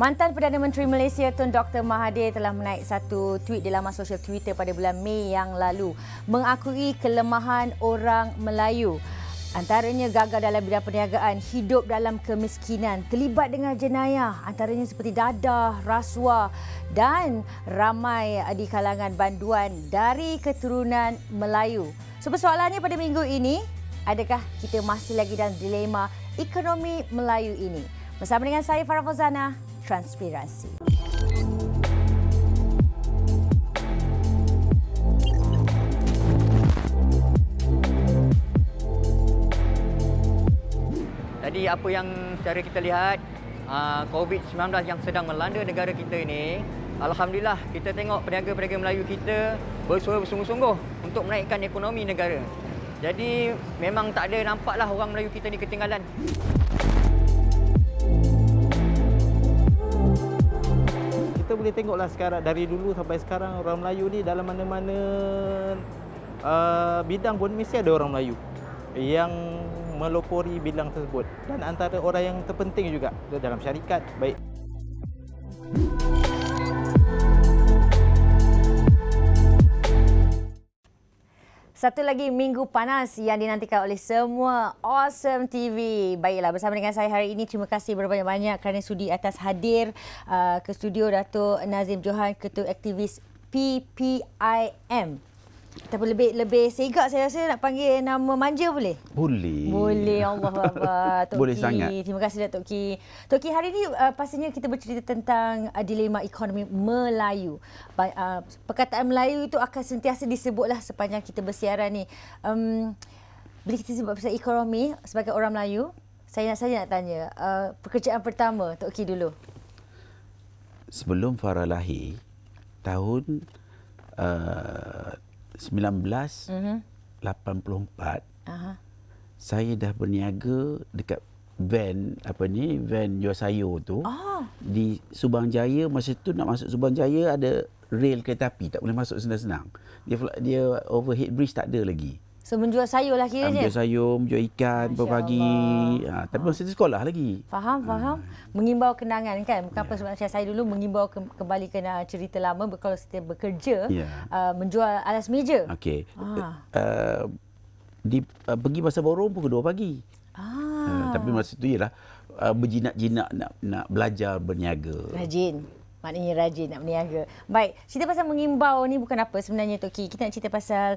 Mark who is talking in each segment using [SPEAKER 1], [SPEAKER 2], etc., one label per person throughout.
[SPEAKER 1] Mantan Perdana Menteri Malaysia Tun Dr. Mahathir telah menaik satu tweet di laman sosial Twitter pada bulan Mei yang lalu mengakui kelemahan orang Melayu. Antaranya gagal dalam bidang perniagaan, hidup dalam kemiskinan, terlibat dengan jenayah antaranya seperti dadah, rasuah dan ramai di kalangan banduan dari keturunan Melayu. So persoalannya pada minggu ini, adakah kita masih lagi dalam dilema ekonomi Melayu ini? Bersama dengan saya Farah Fauzana, Transpirasi.
[SPEAKER 2] Jadi apa yang secara kita lihat, COVID-19 yang sedang melanda negara kita ini, alhamdulillah kita tengok peniaga-peniaga Melayu kita bersuara bersungguh-sungguh untuk menaikkan ekonomi negara. Jadi memang tak ada nampaklah orang Melayu kita ni ketinggalan.
[SPEAKER 3] Kita boleh tengoklah sekarang, dari dulu sampai sekarang orang Melayu ni dalam mana-mana bidang pun mesti ada orang Melayu yang melopori bidang tersebut, dan antara orang yang terpenting juga dalam syarikat baik.
[SPEAKER 1] Satu lagi minggu panas yang dinantikan oleh semua Awesome TV. Baiklah, bersama dengan saya hari ini, terima kasih berbanyak-banyak kerana sudi atas hadir ke studio Dato' Nazim Johan, Ketua Aktivis PPIM. Tapi lebih segak saya rasa nak panggil nama manja boleh?
[SPEAKER 3] Boleh.
[SPEAKER 1] Boleh, Allah Akbar. Tok
[SPEAKER 3] Boleh
[SPEAKER 1] Ki.
[SPEAKER 3] sangat.
[SPEAKER 1] Terima kasih Datuk Ki. Tok Ki, hari ini pastinya kita bercerita tentang dilema ekonomi Melayu. Perkataan Melayu itu akan sentiasa disebutlah sepanjang kita bersiaran ni. Bila kita sebut pasal ekonomi sebagai orang Melayu, saya nak tanya, pekerjaan pertama Tok Ki dulu.
[SPEAKER 4] Sebelum Farah lahir, tahun 1984, saya dah berniaga dekat van jual sayur tu di Subang Jaya. Masa tu nak masuk Subang Jaya ada rel kereta api, tak boleh masuk senang-senang. Dia overhead bridge tak ada lagi.
[SPEAKER 1] So menjual sayur lah kiranya?
[SPEAKER 4] Menjual sayur, menjual ikan pagi. Tapi masa tu sekolah lagi.
[SPEAKER 1] Faham. Mengimbau kenangan kan? Bukan apa sebab saya dulu mengimbau kembali ke cerita lama kalau kita bekerja, menjual alas meja.
[SPEAKER 4] Okey. Pergi Pasar Borong pukul 2 pagi. Tapi masa tu ialah berjinak-jinak nak belajar berniaga.
[SPEAKER 1] Rajin. Maknanya rajin nak berniaga. Baik, cerita pasal mengimbau ni bukan apa sebenarnya Tok Ki. Kita nak cerita pasal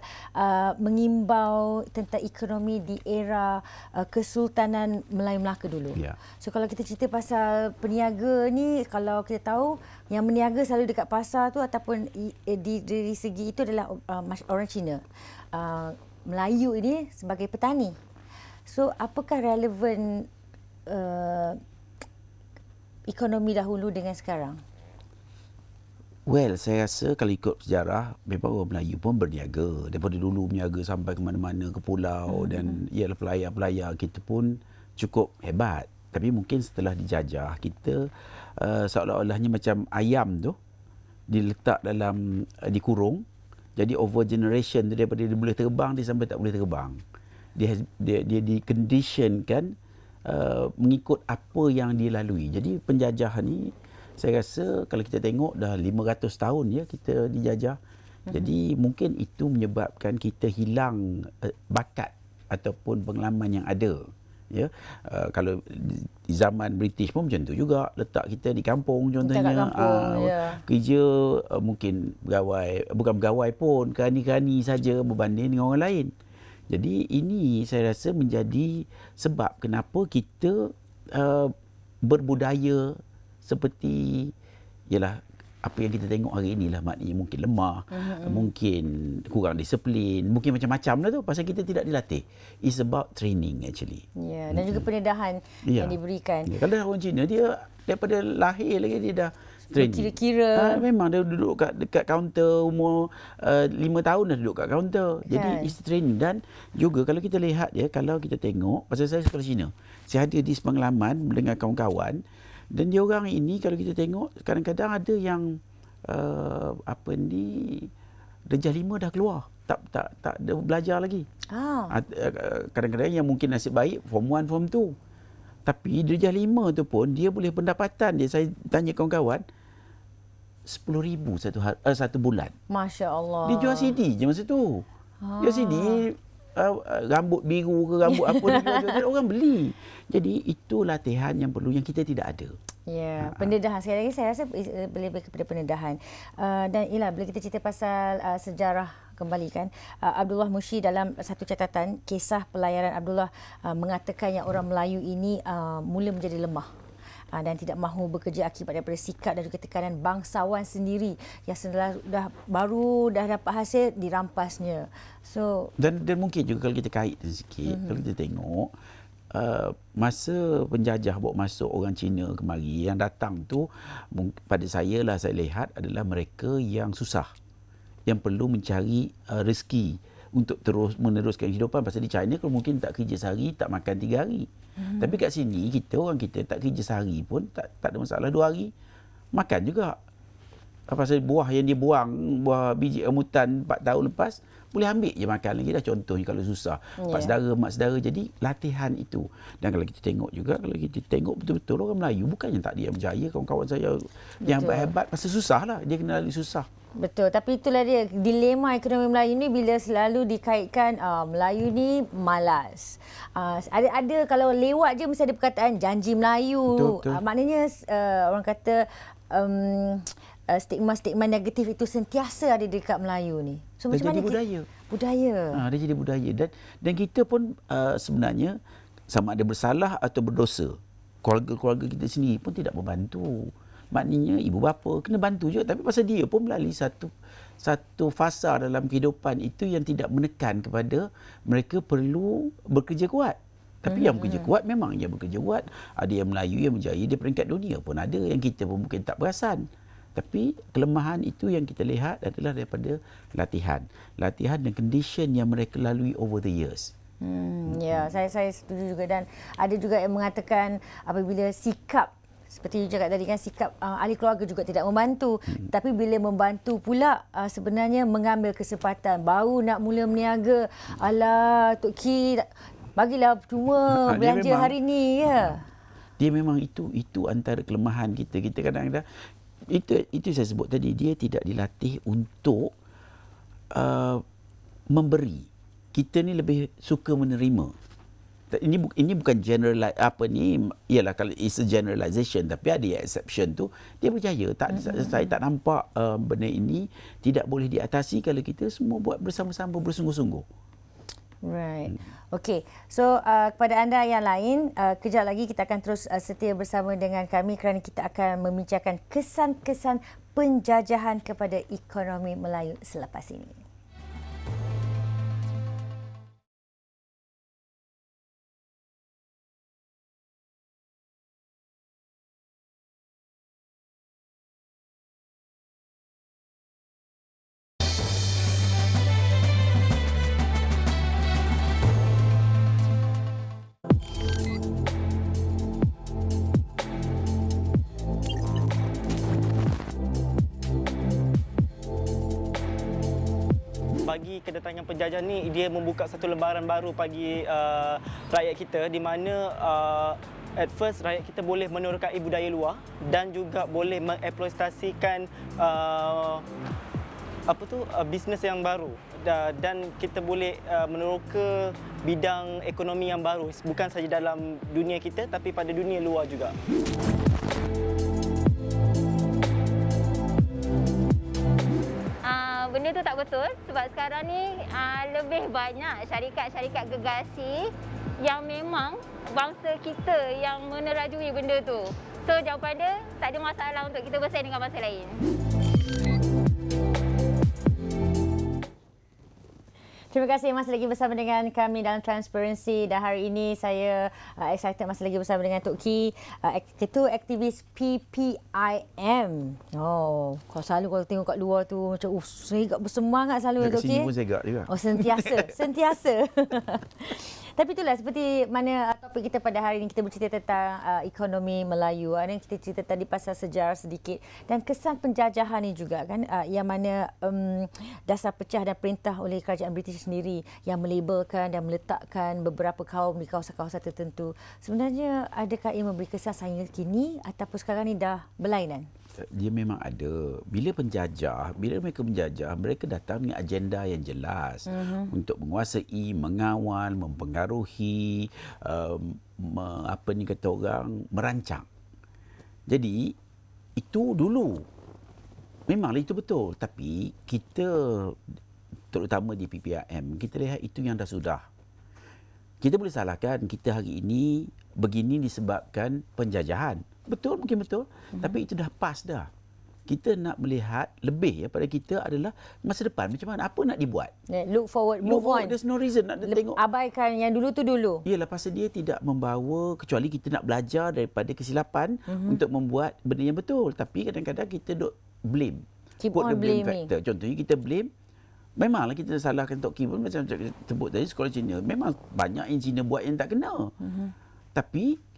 [SPEAKER 1] mengimbau tentang ekonomi di era Kesultanan Melayu Melaka dulu. So kalau kita cerita pasal peniaga ni, kalau kita tahu yang berniaga selalu dekat pasar tu ataupun dari segi itu adalah orang Cina. Melayu ini sebagai petani. So apakah relevan ekonomi dahulu dengan sekarang?
[SPEAKER 4] Well, saya rasa kalau ikut sejarah, memang orang Melayu pun berniaga. Daripada dulu berniaga sampai ke mana-mana, ke pulau, dan ialah pelayar-pelayar kita pun cukup hebat. Tapi mungkin setelah dijajah, kita seolah-olahnya macam ayam tu, diletak dalam, dikurung. Jadi over generation tu, daripada dia boleh terbang, dia sampai tak boleh terbang. Dia diconditionkan mengikut apa yang dia lalui. Jadi penjajahan ni, saya rasa kalau kita tengok dah 500 tahun ya kita dijajah. Jadi mungkin itu menyebabkan kita hilang bakat ataupun pengalaman yang ada. Ya, kalau di zaman British pun macam tu juga, letak kita di kampung contohnya, kerja mungkin bukan pegawai pun, kerani-kerani saja berbanding dengan orang lain. Jadi ini saya rasa menjadi sebab kenapa kita berbudaya seperti ialah apa yang kita tengok hari inilah, maknanya mungkin lemah, mungkin kurang disiplin, mungkin macam-macam lah tu pasal kita tidak dilatih. It's about training actually.
[SPEAKER 1] Dan juga pendedahan yang diberikan.
[SPEAKER 4] Kalau orang Cina, dia daripada lahir lagi dia dah training.
[SPEAKER 1] Kira-kira
[SPEAKER 4] memang dia duduk dekat kaunter, umur 5 tahun dah duduk kat kaunter. Jadi it's training. Dan juga kalau kita lihat kalau kita tengok, pasal saya sekolah Cina, saya ada di Sepanglaman dengan kawan-kawan. Dan dia orang ini kalau kita tengok kadang-kadang ada yang darjah 5 dah keluar, tak ada belajar lagi. Kadang-kadang yang mungkin nasib baik form 1 form 2 Tapi darjah 5 tu pun dia boleh pendapatan dia, saya tanya kawan-kawan, 10,000 satu bulan.
[SPEAKER 1] Masya Allah.
[SPEAKER 4] Dia jual CD je masa tu. Jual CD, rambut biru ke rambut apa dia jual, orang beli. Jadi itu latihan yang perlu yang kita tidak ada.
[SPEAKER 1] Ya, pendedahan. Sekali lagi saya rasa lebih kepada pendedahan. Dan ialah bila kita cerita pasal sejarah kembali kan, Abdullah Mushi dalam satu catatan kisah pelayaran Abdullah mengatakan yang orang Melayu ini mula menjadi lemah dan tidak mahu bekerja akibat daripada sikap dan juga tekanan bangsawan sendiri yang setelah baru dapat hasil dirampasnya. So
[SPEAKER 4] dan mungkin juga kalau kita kaitkan sikit, kalau kita tengok masa penjajah bawa masuk orang Cina kemari, yang datang tu pada saya lah saya lihat adalah mereka yang susah, yang perlu mencari rezeki untuk terus meneruskan kehidupan. Pasal di China kalau mungkin tak kerja sehari, tak makan 3 hari. Tapi kat sini orang kita tak kerja sehari pun tak ada masalah, 2 hari makan juga. Pasal buah yang dia buang, buah biji rambutan 4 tahun lepas, boleh ambil je makan lagi dah. Contohnya kalau susah, pak saudara, mak saudara. Jadi latihan itu. Dan kalau kita tengok juga, kalau kita tengok betul-betul orang Melayu bukannya tak dia berjaya. Kawan-kawan saya yang hebat-hebat pasal susah lah, dia kena lalui susah.
[SPEAKER 1] Betul, tapi itulah dia dilema ekonomi Melayu ni bila selalu dikaitkan Melayu ni malas. Ada kalau lewat je mesti ada perkataan janji Melayu.
[SPEAKER 4] Betul.
[SPEAKER 1] Maknanya orang kata stigma-stigma negatif itu sentiasa ada dekat Melayu ni. So
[SPEAKER 4] Dia
[SPEAKER 1] macam mana
[SPEAKER 4] budaya.
[SPEAKER 1] Budaya.
[SPEAKER 4] Dia jadi budaya dan kita pun sebenarnya sama ada bersalah atau berdosa. Keluarga-keluarga kita sendiri pun tidak membantu. Maknanya ibu bapa kena bantu juga, tapi pasal dia pun melalui satu fasa dalam kehidupan itu yang tidak menekan kepada mereka perlu bekerja kuat. Tapi yang bekerja kuat memang yang bekerja kuat. Ada yang Melayu yang berjaya di peringkat dunia pun ada, yang kita pun mungkin tak perasan. Tapi kelemahan itu yang kita lihat adalah daripada latihan dan condition yang mereka lalui over the years.
[SPEAKER 1] Ya, saya setuju juga. Dan ada juga yang mengatakan apabila sikap seperti you cakap tadi kan, sikap ahli keluarga juga tidak membantu. Tapi bila membantu pula sebenarnya mengambil kesempatan baru nak mula berniaga. Alah Tok Ki, bagilah cuma belanja hari ni ya.
[SPEAKER 4] Dia memang itu antara kelemahan kita. Kita kadang-kadang itu saya sebut tadi, dia tidak dilatih untuk memberi. Kita ni lebih suka menerima. Ini bukan generalize ialah kalau it's a generalization, tapi ada yang exception tu dia berjaya. Saya tak nampak benda ini tidak boleh diatasi kalau kita semua buat bersama-sama bersungguh-sungguh.
[SPEAKER 1] Right. Okey. So kepada anda yang lain, kejap lagi kita akan terus setia bersama dengan kami kerana kita akan membincangkan kesan-kesan penjajahan kepada ekonomi Melayu selepas ini.
[SPEAKER 5] Bagi kedatangan penjajah ni, dia membuka satu lembaran baru bagi rakyat kita, di mana at first rakyat kita boleh menerokai budaya luar dan juga boleh mengeksploitasikan bisnes yang baru, dan kita boleh meneroka bidang ekonomi yang baru, bukan saja dalam dunia kita tapi pada dunia luar juga.
[SPEAKER 6] Benda tu tak betul sebab sekarang ni lebih banyak syarikat-syarikat gergasi yang memang bangsa kita yang menerajui benda tu. So jawapan dia, tak ada masalah untuk kita bersaing dengan bangsa lain.
[SPEAKER 1] Terima kasih masih lagi bersama dengan kami dalam Transparency, dan hari ini saya excited masih lagi bersama dengan Tok Ki, Ketua Aktivis PPIM. Oh, kalau tengok kat luar tu macam segak bersemangat selalu Tok Ki.
[SPEAKER 4] Kat sini pun segak juga.
[SPEAKER 1] Oh, sentiasa. Tapi itulah seperti mana topik kita pada hari ini, kita bercerita tentang ekonomi Melayu. Ada yang kita cerita tadi pasal sejarah sedikit dan kesan penjajahan ni juga kan, yang mana dasar pecah dan perintah oleh kerajaan British sendiri yang melabelkan dan meletakkan beberapa kaum di kawasan-kawasan tertentu. Sebenarnya adakah ia memberi kesan sehingga kini ataupun sekarang ni dah berlainan?
[SPEAKER 4] Dia memang ada. Bila mereka menjajah, mereka datang dengan agenda yang jelas untuk menguasai, mengawal, mempengaruhi, merancang. Jadi itu dulu memanglah itu betul, tapi kita terutama di PPRM kita lihat itu yang dah sudah. Kita boleh salahkan kita hari ini begini disebabkan penjajahan. Betul, mungkin betul. Tapi itu dah pas dah. Kita nak melihat lebih pada kita adalah masa depan. Macam mana? Apa nak dibuat?
[SPEAKER 1] Look forward, move on.
[SPEAKER 4] There's no reason nak tengok.
[SPEAKER 1] Abaikan yang dulu tu dulu.
[SPEAKER 4] Yalah, pasal dia tidak membawa, kecuali kita nak belajar daripada kesilapan untuk membuat benda yang betul. Tapi kadang-kadang kita duk blame.
[SPEAKER 1] Keep
[SPEAKER 4] Put
[SPEAKER 1] on
[SPEAKER 4] the blame
[SPEAKER 1] blaming.
[SPEAKER 4] factor. Contohnya kita blame, memanglah kita salahkan Tok Kim macam kita sebut tadi, sekolah Cina. Memang banyak yang Cina buat yang tak kena. Tapi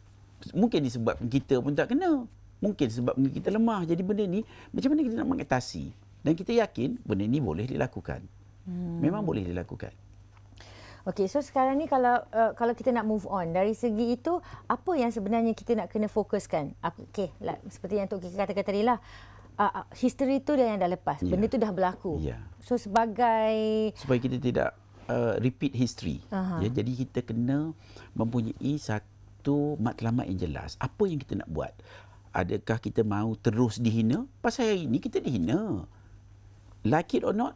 [SPEAKER 4] mungkin disebabkan kita pun tak kena. Mungkin sebabkan kita lemah. Jadi benda ni macam mana kita nak mengatasi? Dan kita yakin benda ni boleh dilakukan. Memang boleh dilakukan.
[SPEAKER 1] Okey, so sekarang ni kalau kita nak move on dari segi itu, apa yang sebenarnya kita nak kena fokuskan? Okey, seperti yang Tok Kim katakan tadi lah. History tu dah yang dah lepas. Benda tu dah berlaku. So supaya
[SPEAKER 4] kita tidak repeat history. Jadi kita kena mempunyai satu matlamat yang jelas. Apa yang kita nak buat? Adakah kita mahu terus dihina? Pasal hari ini kita dihina. Like it or not,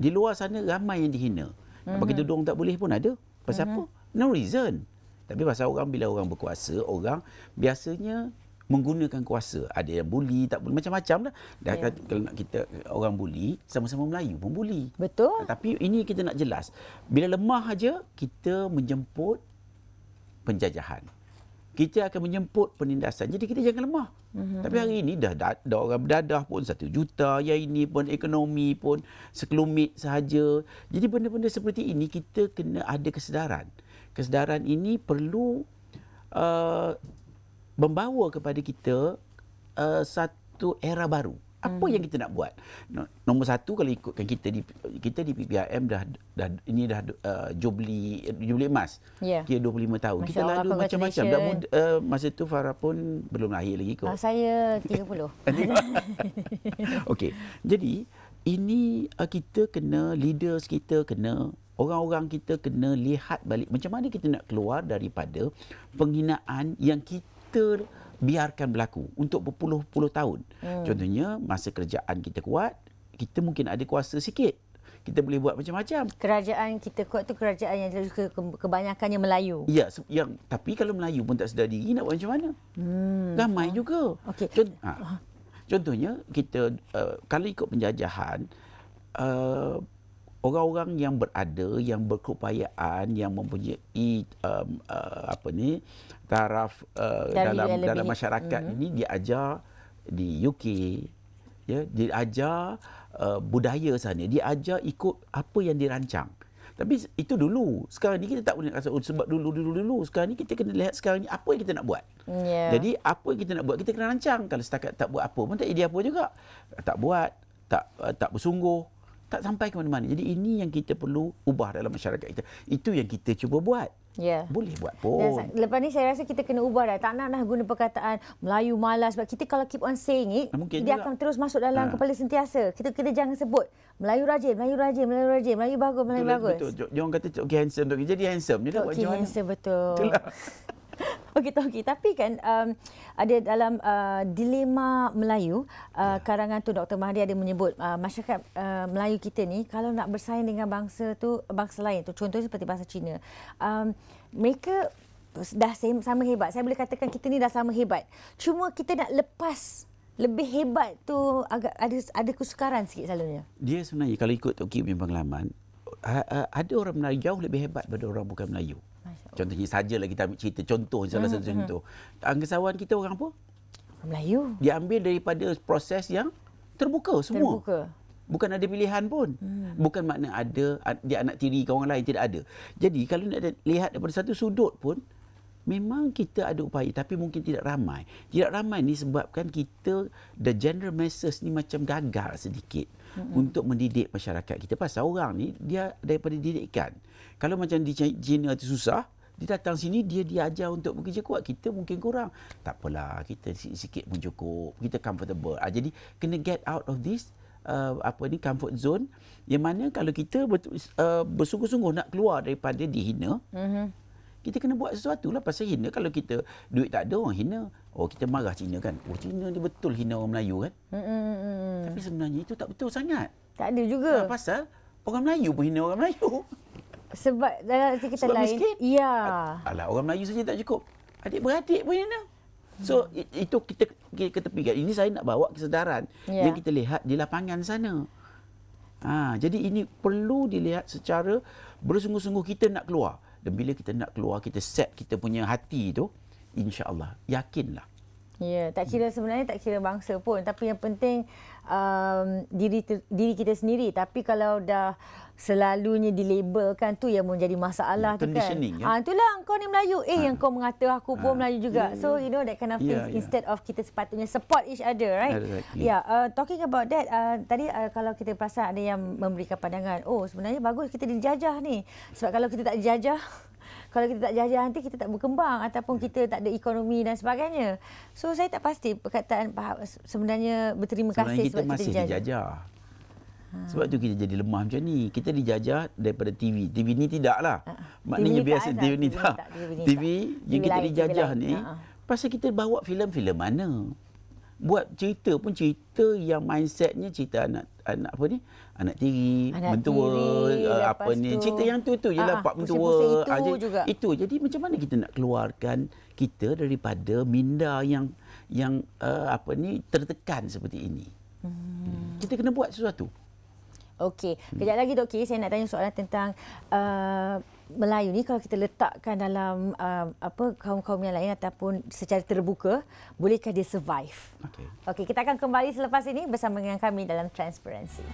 [SPEAKER 4] di luar sana ramai yang dihina. Bagi tudung tak boleh pun ada. Pasal apa? No reason. Tapi pasal bila orang berkuasa, orang biasanya menggunakan kuasa. Ada yang bully, tak bully, macam-macam dah. Kalau nak kita orang bully, sama-sama Melayu pun bully.
[SPEAKER 1] Betul.
[SPEAKER 4] Tapi ini kita nak jelas. Bila lemah aja, kita menjemput penjajahan. Kita akan menjemput penindasan. Jadi kita jangan lemah. Tapi hari ini dah orang berdadah pun 1 juta. Yang ini pun ekonomi pun sekelumit sahaja. Jadi benda-benda seperti ini kita kena ada kesedaran. Kesedaran ini perlu membawa kepada kita satu era baru. Apa yang kita nak buat? Nombor satu, kalau ikutkan kita di PPRM dah Jubli emas. Kira 25 tahun.
[SPEAKER 1] Masya
[SPEAKER 4] kita
[SPEAKER 1] Allah,
[SPEAKER 4] lalu macam-macam. Masa tu Farah pun belum lahir lagi kot.
[SPEAKER 1] Saya 30.
[SPEAKER 4] Okey. Jadi ini kita kena, leaders kita kena, orang-orang kita kena lihat balik macam mana kita nak keluar daripada penghinaan yang kita biarkan berlaku untuk berpuluh-puluh tahun. Contohnya, masa kerajaan kita kuat, kita mungkin ada kuasa sikit. Kita boleh buat macam-macam.
[SPEAKER 1] Kerajaan kita kuat tu kerajaan yang kebanyakannya Melayu.
[SPEAKER 4] Ya, tapi kalau Melayu pun tak sedar diri, nak buat macam mana? Ramai juga.
[SPEAKER 1] Okay.
[SPEAKER 4] Contohnya, kita kalau ikut penjajahan, orang-orang yang berada, yang berkeupayaan, yang mempunyai taraf dalam masyarakat ini diajar di UK, diajar budaya sana, diajar ikut apa yang dirancang. Tapi itu dulu. Sekarang ni kita tak boleh rasa sebab dulu. Sekarang ni kita kena lihat sekarang ni apa yang kita nak buat. Jadi apa yang kita nak buat, kita kena rancang. Kalau setakat tak buat apa pun tak jadi apa juga. Tak buat, tak bersungguh, tak sampai ke mana-mana. Jadi ini yang kita perlu ubah dalam masyarakat kita. Itu yang kita cuba buat. Boleh buat pun.
[SPEAKER 1] Dan lepas ni saya rasa kita kena ubah dah. Tak nak guna perkataan Melayu malas. Sebab kita kalau keep on saying it, dia akan terus masuk dalam kepala sentiasa. Kita jangan sebut Melayu rajin, Melayu rajin, Melayu rajin, Melayu bagus, Melayu bagus.
[SPEAKER 4] Betul. Dia orang kata Tok Ki handsome. Tok Ki jadi handsome. Dia nak buat macam mana?
[SPEAKER 1] Handsome, betul. Okey, tapi kan ada dalam dilema Melayu, karangan tu Dr. Mahathir ada menyebut masyarakat Melayu kita ni kalau nak bersaing dengan bangsa lain tu, contohnya seperti bangsa Cina, mereka dah sama hebat. Saya boleh katakan kita ni dah sama hebat. Cuma kita nak lepas lebih hebat tu agak ada kesukaran sikit selalunya.
[SPEAKER 4] Dia sebenarnya kalau ikut Tok Ki punya pengalaman, ada orang Melayu jauh lebih hebat daripada orang bukan Melayu. Contohnya sajalah kita ambil cerita contoh, salah satu contoh. Angkasawan kita orang apa?
[SPEAKER 1] Melayu.
[SPEAKER 4] Dia ambil daripada proses yang terbuka semua. Bukan ada pilihan pun. Bukan makna ada dia anak tiri ke orang lain, tidak ada. Jadi kalau nak lihat daripada satu sudut pun, memang kita ada upaya tapi mungkin tidak ramai. Tidak ramai ni sebabkan kita, the general masses ni macam gagal sedikit untuk mendidik masyarakat kita. Pasal orang ni dia daripada didikan. Kalau macam di China tu susah, dia datang sini dia diajar untuk bekerja kuat, kita mungkin kurang. Tak apalah, kita sikit pun cukup. Kita comfortable. Jadi kena get out of this comfort zone, yang mana kalau kita bersungguh-sungguh nak keluar daripada dihina, kita kena buat sesuatu lah. Pasal hina, kalau kita duit tak ada, orang hina. Oh, kita marah Cina kan. Oh, Cina ni betul hina orang Melayu kan. Tapi sebenarnya itu tak betul sangat.
[SPEAKER 1] Tak ada juga.
[SPEAKER 4] Pasal orang Melayu pun hina orang Melayu.
[SPEAKER 1] Sebab dalam arti kita lain.
[SPEAKER 4] Miskin.
[SPEAKER 1] Ya.
[SPEAKER 4] Alah, orang Melayu saja tak cukup. Adik-beradik pun hina. So itu kita ketepikan. Ini saya nak bawa kesedaran yang kita lihat di lapangan sana. Jadi ini perlu dilihat secara bersungguh-sungguh, kita nak keluar. Dan bila kita nak keluar, kita set kita punya hati tu, insya-Allah, yakinlah.
[SPEAKER 1] Ya, sebenarnya tak kira bangsa pun, tapi yang penting diri kita sendiri. Tapi kalau dah selalunya dilabelkan, tu yang menjadi masalah tu kan.
[SPEAKER 4] Conditioning kan.
[SPEAKER 1] Itulah, kau ni Melayu. Yang kau mengata aku pun Melayu juga. So you know that kind of things. Instead of kita sepatutnya support each other, right?
[SPEAKER 4] Exactly.
[SPEAKER 1] Talking about that, tadi kalau kita perasan ada yang memberikan pandangan, oh sebenarnya bagus kita dijajah ni. Sebab kalau kita tak dijajah, kalau kita tak jajah nanti kita tak berkembang ataupun kita tak ada ekonomi dan sebagainya. So saya tak pasti perkataan sebenarnya berterima kasih
[SPEAKER 4] kita
[SPEAKER 1] sebab
[SPEAKER 4] masih
[SPEAKER 1] kita
[SPEAKER 4] dijajah. Sebab tu kita jadi lemah macam ni. Kita dijajah daripada TV. TV ni tidaklah. Maknanya
[SPEAKER 1] TV
[SPEAKER 4] biasa TV ni tak. TV yang kita dijajah ni pasal kita bawa filem-filem mana. Buat cerita pun cerita yang mindsetnya cerita anak apa ni? Anak tiri, mentua, apa ni. Cerita yang tu jelah pak mentua. Itu. Jadi macam mana kita nak keluarkan kita daripada minda yang tertekan seperti ini. Kita kena buat sesuatu.
[SPEAKER 1] Okey, kejap lagi Dok Ki, saya nak tanya soalan tentang Melayu ni kalau kita letakkan dalam kaum-kaum yang lain ataupun secara terbuka, bolehkah dia survive? Okey, kita akan kembali selepas ini bersama dengan kami dalam Transparency.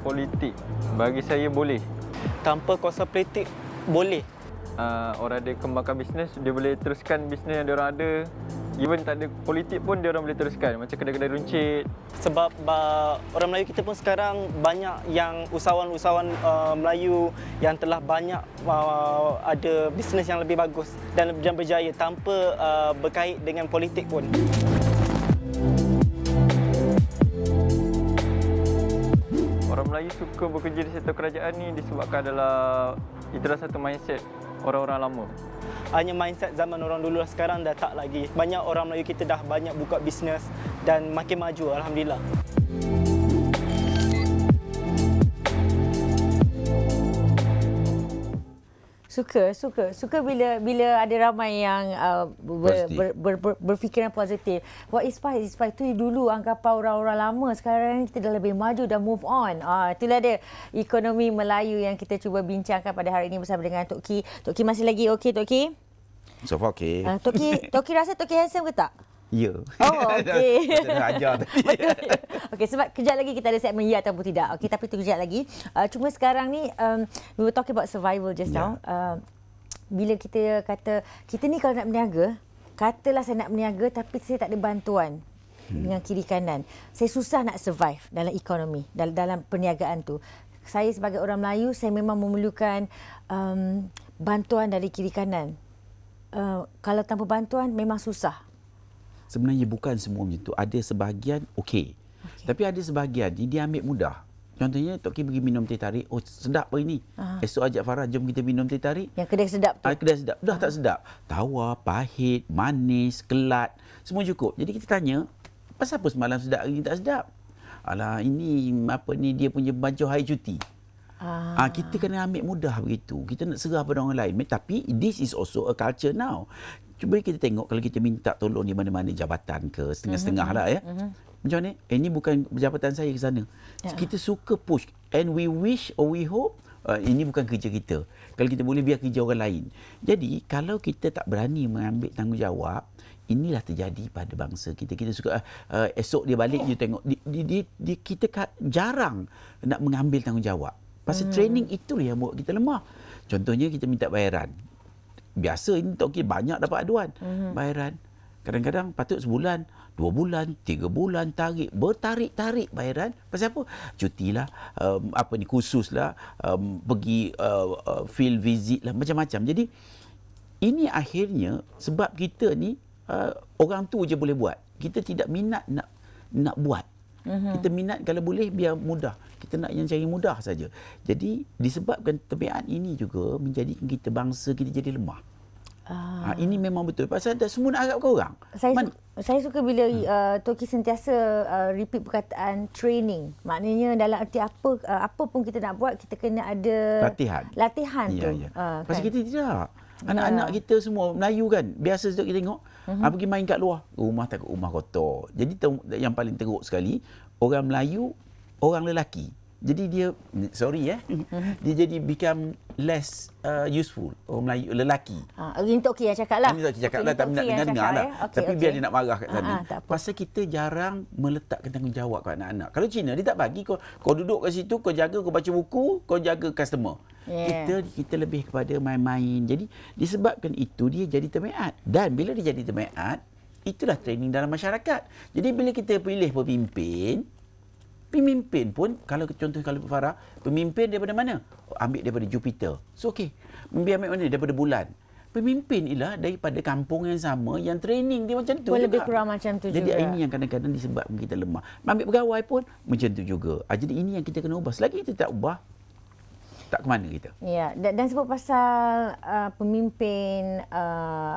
[SPEAKER 7] Politik bagi saya boleh.
[SPEAKER 5] Tanpa kuasa politik boleh.
[SPEAKER 7] Orang dia kembangkan bisnes, dia boleh teruskan bisnes yang dia orang ada. Even tak ada politik pun dia orang boleh teruskan, macam kedai-kedai runcit.
[SPEAKER 5] Sebab orang Melayu kita pun sekarang banyak yang usahawan-usahawan Melayu yang telah banyak ada bisnes yang lebih bagus dan berjaya tanpa berkait dengan politik pun.
[SPEAKER 7] Orang Melayu suka bekerja di sektor kerajaan ni disebabkan adalah itulah satu mindset orang-orang lama.
[SPEAKER 5] Hanya mindset zaman orang dulu lah, sekarang dah tak lagi. Banyak orang Melayu kita dah banyak buka bisnes dan makin maju, alhamdulillah. Suka bila ada ramai yang berfikiran positif. What inspire tu dulu anggapan orang-orang lama, sekarang kita dah lebih maju, dah move on. Itulah dia ekonomi Melayu yang kita cuba bincangkan pada hari ini bersama dengan Tok Ki. Tok Ki masih lagi okey Tok Ki?
[SPEAKER 4] So far okey.
[SPEAKER 1] Tok Ki rasa Tok Ki handsome ke tak?
[SPEAKER 4] Ya.
[SPEAKER 1] Oh, okey.
[SPEAKER 4] Kita ajar tadi.
[SPEAKER 1] Okey, sebab kejap lagi kita ada segmen ya ataupun tidak. Okey, tapi itu kejap lagi. Cuma sekarang ni, we were talking about survival just now. Bila kita kata, kita ni kalau nak berniaga, katalah saya nak berniaga tapi saya tak ada bantuan dengan kiri kanan. Saya susah nak survive dalam ekonomi, dalam perniagaan tu. Saya sebagai orang Melayu, saya memang memerlukan bantuan dari kiri kanan. Kalau tanpa bantuan, memang susah.
[SPEAKER 4] Sebenarnya bukan semua macam tu. Ada sebahagian okey. Tapi ada sebahagian dia ambil mudah. Contohnya Tok Ki pergi minum teh tarik, oh sedap hari ni. Esok ajak Farah jom kita minum teh tarik.
[SPEAKER 1] Yang kedai sedap tu.
[SPEAKER 4] Kedai sedap. Dah tak sedap. Tawar, pahit, manis, kelat, semua cukup. Jadi kita tanya, pasal apa semalam sedap hari ni tak sedap? alah ini apa ni dia punya baju hari cuti. Kita kena ambil mudah begitu. Kita nak serah pada orang lain. Tapi this is also a culture now. Cuba kita tengok kalau kita minta tolong di mana-mana jabatan ke, setengah-setengah lah ya. Macam mana? Ini bukan jabatan saya ke sana. Kita suka push. And we wish or we hope ini bukan kerja kita. Kalau kita boleh biar kerja orang lain. Jadi kalau kita tak berani mengambil tanggungjawab, inilah terjadi pada bangsa kita. Kita suka esok dia balik you tengok kita jarang nak mengambil tanggungjawab. Pasal training itu yang buat kita lemah. Contohnya kita minta bayaran. Biasa ini tak kira banyak dapat aduan. Bayaran. Kadang-kadang patut sebulan, 2 bulan, 3 bulan bertarik-tarik bayaran. Pasal apa? Cutilah, kursus lah, pergi field visit lah, macam-macam. Jadi ini akhirnya sebab kita ni orang tu je boleh buat. Kita tidak minat nak buat. Kita minat kalau boleh biar mudah. Kita nak yang cari mudah saja. Jadi disebabkan tabiat ini juga menjadikan kita bangsa kita jadi lemah. Ini memang betul. Pasal semua nak harap ke orang.
[SPEAKER 1] Saya suka bila Toki sentiasa repeat perkataan training. Maknanya dalam arti apa pun kita nak buat, kita kena ada latihan tu.
[SPEAKER 4] Pasal kita tidak. Anak-anak kita semua Melayu kan. Biasa kita tengok pergi main kat luar. Rumah takut rumah kotor. Jadi yang paling teruk sekali, orang Melayu, orang lelaki. Jadi dia, dia jadi become less useful. Orang Melayu, lelaki.
[SPEAKER 1] Ini Tok Ki yang cakap lah.
[SPEAKER 4] Ini Tok Ki cakap lah, tak nak dengar lah. Tapi biar dia nak marah kat sana. Pasal kita jarang meletakkan tanggungjawab kat anak-anak. Kalau Cina, dia tak bagi kau duduk kat situ, kau jaga, kau baca buku, kau jaga customer. Kita lebih kepada main-main. Jadi disebabkan itu dia jadi tabiat. Dan bila dia jadi tabiat, itulah training dalam masyarakat. Jadi bila kita pilih pemimpin pun, kalau Farah, pemimpin daripada mana? Ambil daripada Jupiter. So ambil mana? Daripada bulan. Pemimpin ialah daripada kampung yang sama, yang training dia macam tu juga.
[SPEAKER 1] Lebih kurang macam tu
[SPEAKER 4] jadi
[SPEAKER 1] juga.
[SPEAKER 4] Jadi ini yang kadang-kadang disebabkan kita lemah. Ambil pegawai pun macam tu juga. Jadi ini yang kita kena ubah. Selagi kita tak ubah, tak ke mana kita.
[SPEAKER 1] Ya, dan sebab pasal pemimpin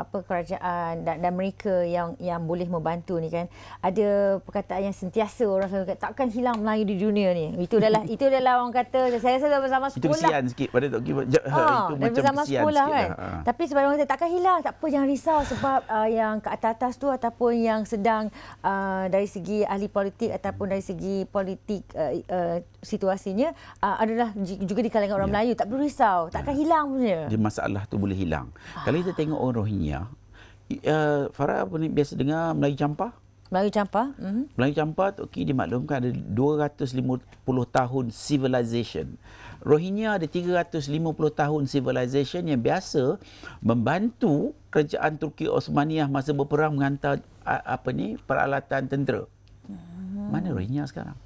[SPEAKER 1] kerajaan dan mereka yang boleh membantu ni kan, ada perkataan yang sentiasa orang selalu kata, takkan hilang Melayu di dunia ni. Itu adalah orang kata, saya rasa bersama sekolah.
[SPEAKER 4] Itu kesian sikit pada Tok Ki. Itu macam
[SPEAKER 1] bersama
[SPEAKER 4] kesian
[SPEAKER 1] sekolah
[SPEAKER 4] sikit
[SPEAKER 1] kan.
[SPEAKER 4] lah.
[SPEAKER 1] Tapi sebab orang kata takkan hilang, tak apa, jangan risau sebab yang ke atas tu ataupun yang sedang dari segi ahli politik ataupun dari segi politik situasinya adalah juga di kalangan orang Melayu. Tak perlu risau, takkan hilang punya.
[SPEAKER 4] Dia masalah tu boleh hilang. Kalau kita tengok orang Rohingya, Farah biasa dengar Melayu Campar?
[SPEAKER 1] Melayu Campar?
[SPEAKER 4] Melayu Campar, Tok Ki dimaklumkan ada 250 tahun civilization. Rohingya ada 350 tahun civilization yang biasa membantu kerajaan Turki Osmaniyah masa berperang menghantar peralatan tentera. Mana Rohingya sekarang?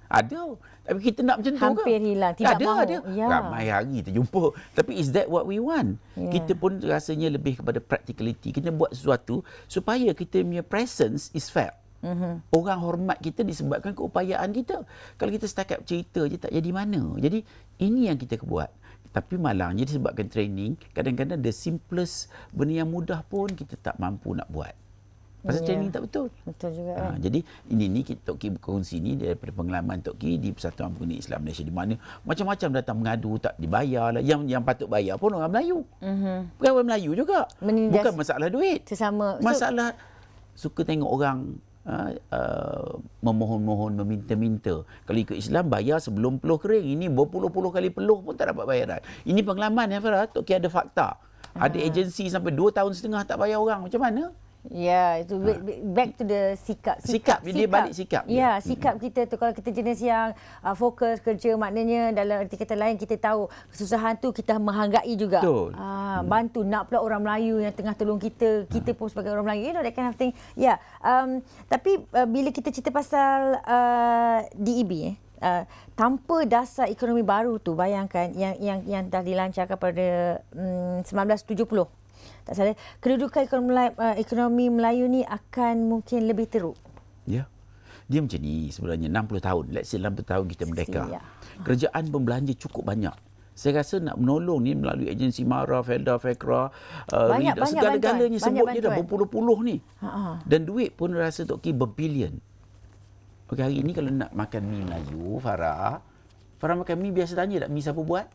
[SPEAKER 4] Ada. Tapi kita nak macam tu ke?
[SPEAKER 1] Hampir hilang. Tidak mahu.
[SPEAKER 4] Ada. Ramai hari terjumpa. Tapi is that what we want? Kita pun rasanya lebih kepada practicality. Kita buat sesuatu supaya kita punya presence is felt. Orang hormat kita disebabkan keupayaan kita. Kalau kita setakat cerita je tak jadi mana. Jadi ini yang kita buat. Tapi malangnya disebabkan training, kadang-kadang the simplest benda yang mudah pun kita tak mampu nak buat. Pasal training tak betul.
[SPEAKER 1] Betul juga kan.
[SPEAKER 4] Jadi ini Tok Ki berkongsi ni daripada pengalaman Tok Ki di Persatuan Pengguna Islam Malaysia, di mana macam-macam datang mengadu tak dibayar lah. Yang patut bayar pun orang Melayu. Pegawai Melayu juga. Bukan masalah duit.
[SPEAKER 1] Sesama.
[SPEAKER 4] Masalah suka tengok orang memohon-mohon, meminta-minta. Kalau ikut Islam bayar sebelum peluh kering. Ini berpuluh-puluh kali peluh pun tak dapat bayaran. Ini pengalaman ya Farah. Tok Ki ada fakta. Ada agensi sampai 2 tahun setengah tak bayar orang. Macam mana?
[SPEAKER 1] Ya, itu back to the sikap.
[SPEAKER 4] Dia balik sikap.
[SPEAKER 1] Ya, sikap kita tu. Kalau kita jenis yang fokus kerja, maknanya dalam arti kata lain kita tahu kesusahan tu kita menghargai juga.
[SPEAKER 4] Betul.
[SPEAKER 1] Bantu nak pula orang Melayu yang tengah tolong kita. Kita pun sebagai orang Melayu, that kind of thing. Ya. Tapi bila kita cerita pasal DEB tanpa dasar ekonomi baru tu, bayangkan yang dah dilancarkan pada 1970. Tak salah, kedudukan ekonomi Melayu ni akan mungkin lebih teruk.
[SPEAKER 4] Ya. Dia macam ni sebenarnya 60 tahun. Let's say 60 tahun kita merdeka.
[SPEAKER 1] Ya.
[SPEAKER 4] Kerajaan membelanja cukup banyak. Saya rasa nak menolong ni melalui agensi MARA, Felda, FEKRA, segala-galanya sebut je dah berpuluh-puluh ni. Dan duit pun rasa Tok Ki berbilion. Okey, hari ini kalau nak makan mi Melayu, Farah makan mi biasa tanya tak mi siapa buat?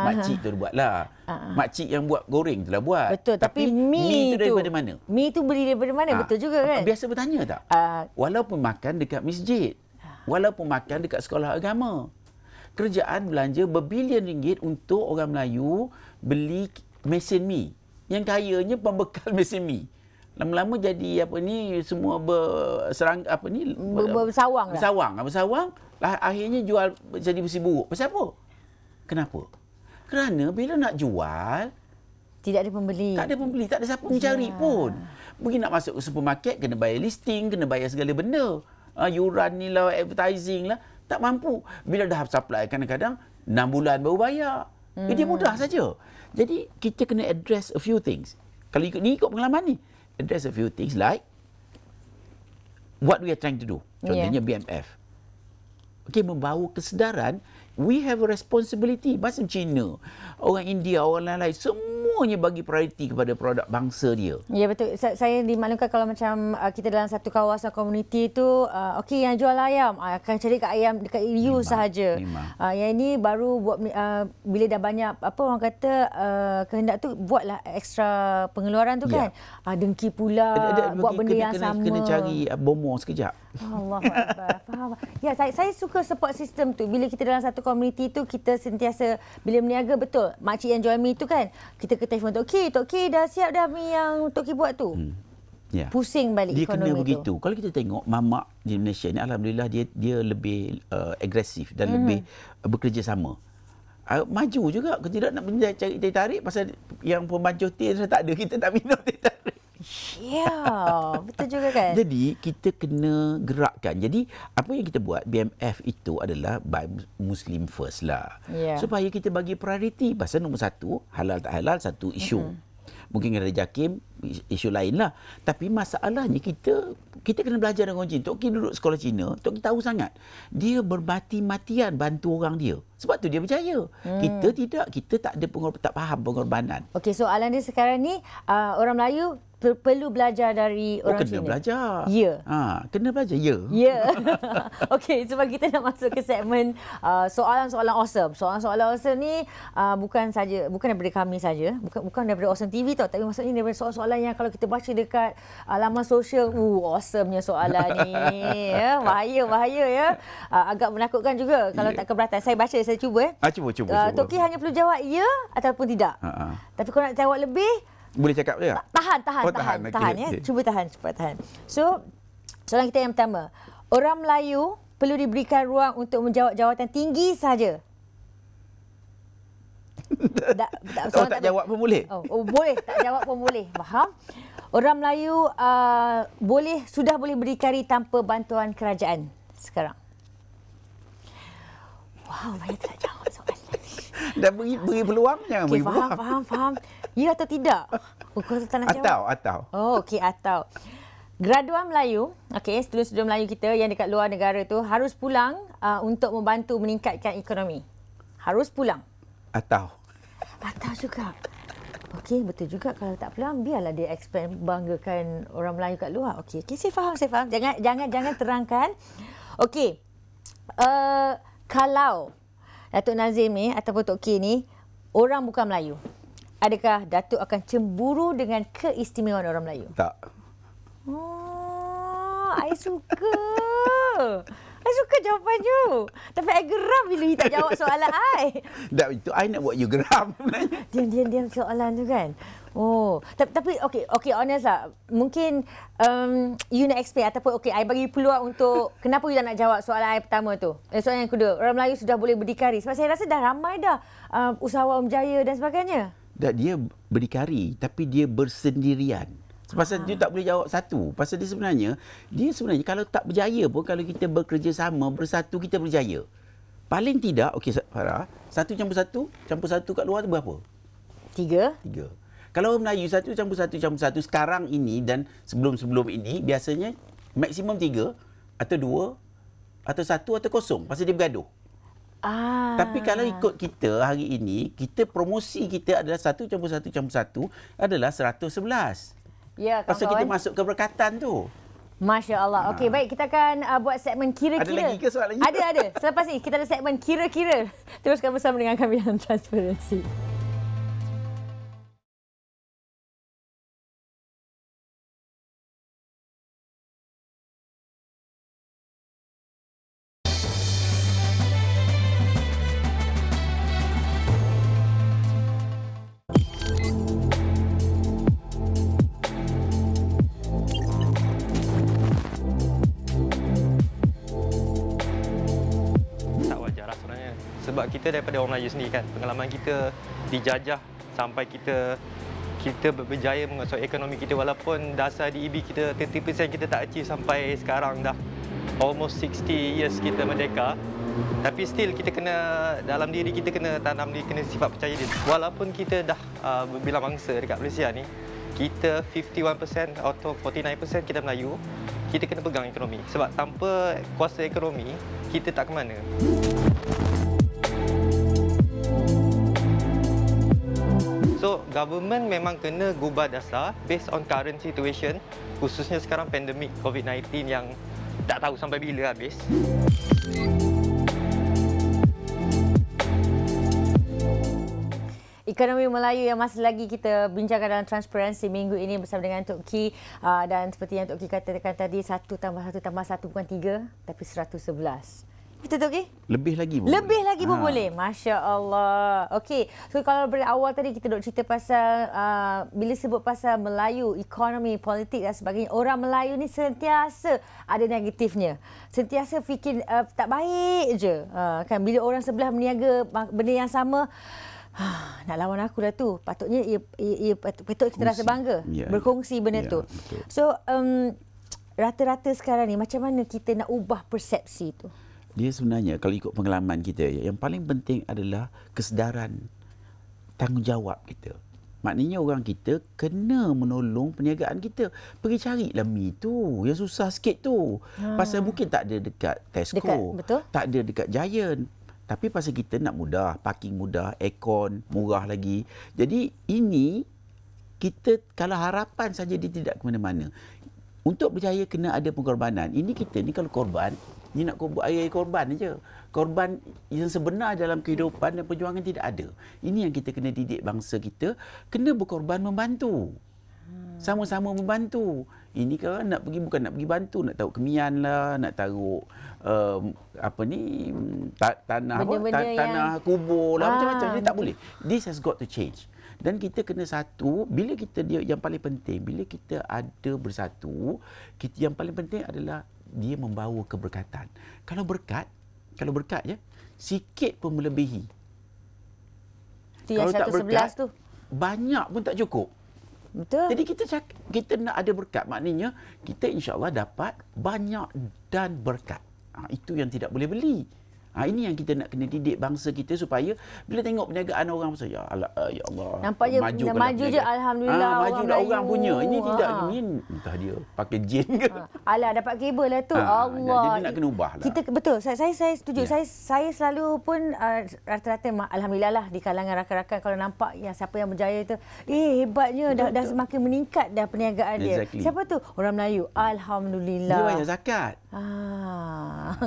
[SPEAKER 4] Makcik tu buat lah. Makcik yang buat goreng tu lah buat.
[SPEAKER 1] Betul, tapi mi
[SPEAKER 4] tu daripada mana?
[SPEAKER 1] Mi tu beli daripada mana? Betul juga kan?
[SPEAKER 4] Biasa bertanya tak? Walaupun makan dekat masjid, walaupun makan dekat sekolah agama, kerajaan belanja berbilion ringgit untuk orang Melayu beli mesin mi. Yang kayanya pembekal mesin mi. Lama-lama jadi semua bersawang. Akhirnya jual jadi besi buruk. Pasal apa? Kenapa? Kerana bila nak jual
[SPEAKER 1] tidak ada pembeli.
[SPEAKER 4] Tak ada pembeli, tak ada siapa mencari pun. Pergi nak masuk ke supermarket kena bayar listing, kena bayar segala benda. Yuran ni lah, advertising lah, tak mampu. Bila dah supply kadang-kadang 6 bulan baru bayar. Dia mudah saja. Jadi kita kena address a few things. Kalau ikut pengalaman ni, address a few things like what we are trying to do. Contohnya BMF. Okey, membawa kesedaran, we have a responsibility. Macam China, orang India, orang lain-lain, semuanya bagi prioriti kepada produk bangsa dia.
[SPEAKER 1] Ya, betul. Saya dimaklumkan kalau macam kita dalam satu kawasan komuniti tu, okey, yang jual ayam akan cari kat ayam dekat you sahaja. Yang ini baru buat bila dah banyak orang kata kehendak tu, buatlah ekstra pengeluaran tu kan. Dengki pula buat benda yang sama.
[SPEAKER 4] Kena cari bomo sekejap.
[SPEAKER 1] Allahuakbar. Faham. Ya, saya suka support sistem tu. Bila kita dalam satu komuniti tu, kita sentiasa bila berniaga, betul. Makcik yang jual mi tu kan, kita ke telefon Tok Ki dah siap dah mi yang Tok Ki buat tu. Pusing balik
[SPEAKER 4] dia
[SPEAKER 1] ekonomi tu.
[SPEAKER 4] Dia kena begitu. Kalau kita tengok mamak di Malaysia ni, alhamdulillah dia lebih agresif dan lebih bekerjasama. Maju juga. Kita tidak nak cari teh tarik pasal yang pembancuh teh tak ada, kita tak minum teh tarik.
[SPEAKER 1] Ya, betul juga kan.
[SPEAKER 4] Jadi kita kena gerakkan. Jadi apa yang kita buat BMF itu adalah by Muslim first lah. Supaya kita bagi prioriti. Pasal nombor satu, halal tak halal satu isu. Mungkin ada JAKIM, isu lain lah. Tapi masalahnya kita kena belajar dengan orang Cina. Tok Ki duduk sekolah Cina, Tok Ki tahu sangat. Dia bermati-matian bantu orang dia. Sebab tu dia berjaya. Kita tidak, kita tak ada tak faham pengorbanan.
[SPEAKER 1] Okey, soalan dia sekarang ni, orang Melayu perlu belajar dari orang
[SPEAKER 4] kena
[SPEAKER 1] Cina.
[SPEAKER 4] Belajar.
[SPEAKER 1] Ya.
[SPEAKER 4] Kena belajar. Ya.
[SPEAKER 1] Ya. Okey, sebab kita nak masuk ke segmen soalan-soalan awesome. Soalan-soalan awesome ni bukan daripada kami saja, bukan daripada Awesome TV tau, tapi maksudnya daripada soalan-soalan yang kalau kita baca dekat laman sosial, awesomenya soalan ni. Ya, bahaya ya. Agak menakutkan juga kalau tak keberatan. Saya baca, saya cuba.
[SPEAKER 4] Cuba.
[SPEAKER 1] Tok Ki hanya perlu jawab ya ataupun tidak. Tapi kalau nak jawab lebih,
[SPEAKER 4] boleh cakap je tak?
[SPEAKER 1] Tahan ya. Cuba tahan. So, soalan kita yang pertama. Orang Melayu perlu diberikan ruang untuk menjawab jawatan tinggi sahaja.
[SPEAKER 4] tak jawab pun boleh?
[SPEAKER 1] Boleh. Tak jawab pun boleh. Faham? Orang Melayu sudah boleh berdikari tanpa bantuan kerajaan sekarang. Wow, saya tak jawab soalan.
[SPEAKER 4] Dah beri peluang, jangan beri peluang.
[SPEAKER 1] Faham. Ya atau tidak? Tak nak jawab.
[SPEAKER 4] Atau.
[SPEAKER 1] Okey, atau. Graduan Melayu, student-student Melayu kita yang dekat luar negara tu harus pulang untuk membantu meningkatkan ekonomi. Harus pulang. Atau juga. Okey, betul juga. Kalau tak pulang, biarlah dia expand banggakan orang Melayu kat luar. Okey, saya faham. Jangan terangkan. Okey. Kalau Datuk Nazim ni ataupun Tok Ki ni orang bukan Melayu, adakah Datuk akan cemburu dengan keistimewaan orang Melayu?
[SPEAKER 4] Tak.
[SPEAKER 1] I suka. I suka jawapan you. Tapi I geram bila you tak jawab soalan I.
[SPEAKER 4] Tak, itu I nak buat you geram.
[SPEAKER 1] Diam soalan tu kan. Tapi okay, honest lah. Mungkin you nak explain ataupun I bagi peluang untuk kenapa you tak nak jawab soalan I pertama tu. Soalan yang kedua, orang Melayu sudah boleh berdikari. Sebab saya rasa dah ramai dah usahawan berjaya dan sebagainya.
[SPEAKER 4] Dia berdikari tapi dia bersendirian. Pasal dia tak boleh jawab satu. Pasal dia sebenarnya kalau tak berjaya pun, kalau kita bekerjasama, bersatu, kita berjaya. Paling tidak, Farah, 1 campur 1 kat luar tu berapa?
[SPEAKER 1] 3.
[SPEAKER 4] Kalau orang Melayu 1 campur 1 sekarang ini dan sebelum-sebelum ini, biasanya maksimum 3 atau 2 atau 1 atau kosong. Pasal dia bergaduh. Tapi kalau ikut kita hari ini, promosi kita adalah 1 campur 1 adalah 111.
[SPEAKER 1] Ya,
[SPEAKER 4] pasal kita masuk keberkatan tu.
[SPEAKER 1] Masya Allah. Okey, baik, kita akan buat segmen kira-kira.
[SPEAKER 4] Ada lagi ke soalannya?
[SPEAKER 1] Ada. Selepas ni kita ada segmen kira-kira. Teruskan bersama dengan kami dalam Transparency.
[SPEAKER 8] Sebab kita daripada orang Melayu sendiri kan, pengalaman kita dijajah sampai kita berjaya menguasai ekonomi kita, walaupun dasar DEB kita 30% kita tak achieve sampai sekarang dah almost 60 years kita merdeka, tapi still kita kena, dalam diri kita kena tanam kena sifat percaya diri. Walaupun kita dah berbilang bangsa dekat Malaysia ni, kita 51% atau 49% kita Melayu, kita kena pegang ekonomi. Sebab tanpa kuasa ekonomi, kita tak ke mana. So, government memang kena gubah dasar based on current situation, khususnya sekarang pandemik COVID-19 yang tak tahu sampai bila habis.
[SPEAKER 1] Ekonomi Melayu yang masih lagi kita bincangkan dalam Transparency minggu ini bersama dengan Tok Ki, dan seperti yang Tok Ki katakan tadi, 1 tambah 1 tambah 1 bukan 3 tapi 111. Betul Tok Ki?
[SPEAKER 4] Lebih lagi pun
[SPEAKER 1] Lebih lagi pun boleh. Masya Allah. Okey, so kalau dari awal tadi kita duk cerita pasal bila sebut pasal Melayu, ekonomi, politik dan sebagainya, orang Melayu ni sentiasa ada negatifnya. Sentiasa fikir tak baik je. Kan bila orang sebelah berniaga benda yang sama, nak lawan aku dah tu. Patutnya patut kita rasa bangga berkongsi benda tu.
[SPEAKER 4] Betul.
[SPEAKER 1] So rata-rata sekarang ni macam mana kita nak ubah persepsi tu?
[SPEAKER 4] Dia sebenarnya kalau ikut pengalaman kita, yang paling penting adalah kesedaran tanggungjawab kita. Maknanya orang kita kena menolong perniagaan kita. Pergi carilah mi tu. Yang susah sikit tu. Pasal mungkin tak ada dekat Tesco.
[SPEAKER 1] Betul.
[SPEAKER 4] Tak ada dekat Giant. Tapi pasal kita nak mudah. Parking mudah, aircon murah lagi. Jadi ini kita kalau harapan saja dia tidak ke mana-mana. Untuk berjaya kena ada pengorbanan. Ini kita ni kalau korban, ni nak air korban aja. Korban yang sebenar dalam kehidupan dan perjuangan tidak ada. Ini yang kita kena didik bangsa kita, kena berkorban membantu. Sama-sama membantu. Ini kalau nak pergi bukan nak pergi bantu, nak taruh kemian lah, nak taruh tanah kubur lah, macam-macam. Dia tak boleh. This has got to change. Dan kita kena satu, bila kita yang paling penting, bila kita ada bersatu, yang paling penting adalah dia membawa keberkatan. Kalau berkat ya, sikit pun melebihi.
[SPEAKER 1] Itu yang 111 tu.
[SPEAKER 4] Banyak pun tak cukup.
[SPEAKER 1] Betul.
[SPEAKER 4] Jadi kita nak ada berkat, maknanya kita insya-Allah dapat banyak dan berkat. Itu yang tidak boleh beli. Ini yang kita nak kena didik bangsa kita supaya bila tengok perniagaan orang ya Allah,
[SPEAKER 1] nampak je maju je, alhamdulillah.
[SPEAKER 4] Maju dah orang punya. Ini tidak, ini entah dia pakai jin ke.
[SPEAKER 1] Alah, dapat kabel lah tu. Allah.
[SPEAKER 4] Jadi nak kena ubah lah.
[SPEAKER 1] Kita betul. Saya setuju. Ya. Saya selalu pun rata-rata alhamdulillah lah di kalangan rakan-rakan kalau nampak yang siapa yang berjaya tu, hebatnya dah semakin meningkat dah perniagaan dia. Siapa tu? Orang Melayu. Alhamdulillah.
[SPEAKER 4] Dia bayar zakat.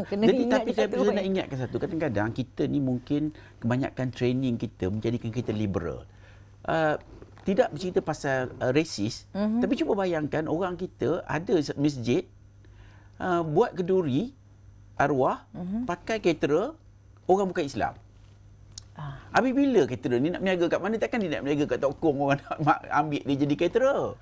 [SPEAKER 1] Kena
[SPEAKER 4] jadi
[SPEAKER 1] ingat
[SPEAKER 4] tapi saya nak ingatkan satu, kadang-kadang kita ni mungkin kebanyakan training kita menjadikan kita liberal. Tidak bercerita pasal rasis, tapi cuba bayangkan orang kita ada masjid, buat keduri arwah, pakai caterer, orang bukan Islam. Habis bila caterer ni nak berniaga kat mana? Takkan dia nak berniaga kat tokong orang nak ambil dia jadi caterer.